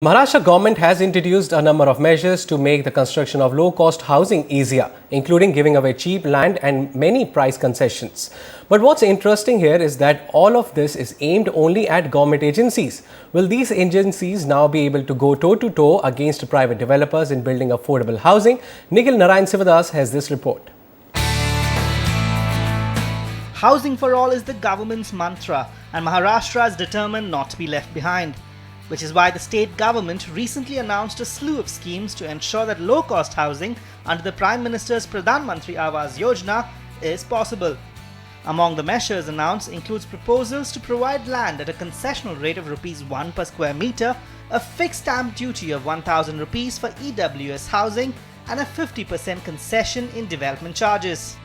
Maharashtra government has introduced a number of measures to make the construction of low-cost housing easier, including giving away cheap land and many price concessions. But what's interesting here is that all of this is aimed only at government agencies. Will these agencies now be able to go toe-to-toe against private developers in building affordable housing? Nikhil Narayan Sivadas has this report. Housing for all is the government's mantra, and Maharashtra is determined not to be left behind. Which is why the state government recently announced a slew of schemes to ensure that low-cost housing under the Prime Minister's Pradhan Mantri Awas Yojana is possible. Among the measures announced includes proposals to provide land at a concessional rate of Rs 1 per square meter, a fixed stamp duty of 1000 rupees for EWS housing, and a 50% concession in development charges.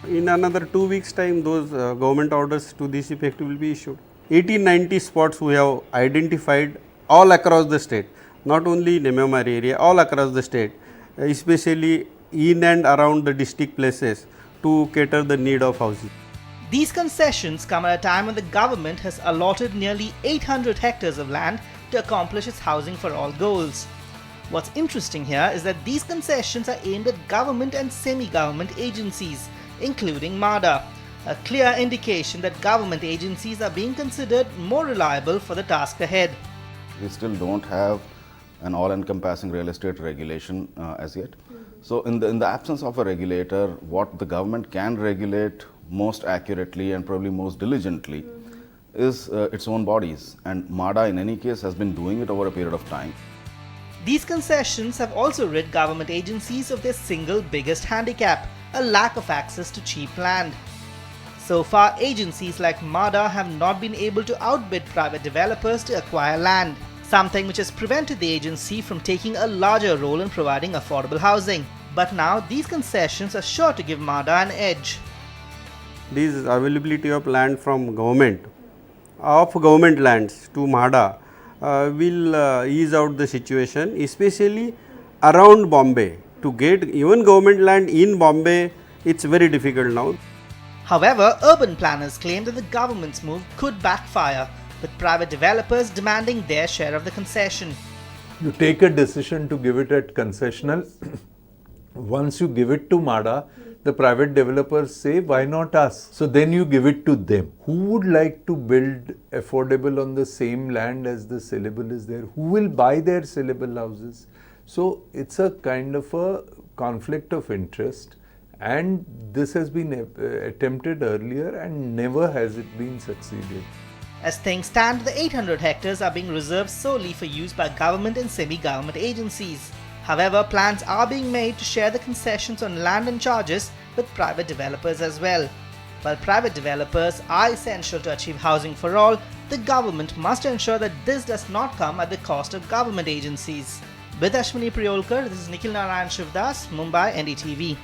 In another 2 weeks' time, those government orders to this effect will be issued. 1890 spots we have identified all across the state, not only in MMR area, all across the state, especially in and around the district places to cater the need of housing. These concessions come at a time when the government has allotted nearly 800 hectares of land to accomplish its housing for all goals. What's interesting here is that these concessions are aimed at government and semi-government agencies, including MADA. A clear indication that government agencies are being considered more reliable for the task ahead. We still don't have an all-encompassing real estate regulation as yet. So in the absence of a regulator, what the government can regulate most accurately and probably most diligently is its own bodies. And MADA in any case has been doing it over a period of time. These concessions have also rid government agencies of their single biggest handicap, a lack of access to cheap land. So far, agencies like MADA have not been able to outbid private developers to acquire land, something which has prevented the agency from taking a larger role in providing affordable housing. But now, these concessions are sure to give MADA an edge. This availability of land from government, of government lands to MADA will ease out the situation, especially around Bombay. To get even government land in Bombay, it's very difficult now. However, urban planners claim that the government's move could backfire, with private developers demanding their share of the concession. You take a decision to give it at concessional. Once you give it to MADA, the private developers say, why not us? So then you give it to them. Who would like to build affordable on the same land as the sellable is there? Who will buy their sellable houses? So it's a kind of a conflict of interest. And this has been attempted earlier and never has it been succeeded. As things stand, the 800 hectares are being reserved solely for use by government and semi-government agencies. However, plans are being made to share the concessions on land and charges with private developers as well. While private developers are essential to achieve housing for all, the government must ensure that this does not come at the cost of government agencies. With Ashwini Priyolkar, this is Nikhil Narayan Sivadas, Mumbai, NDTV.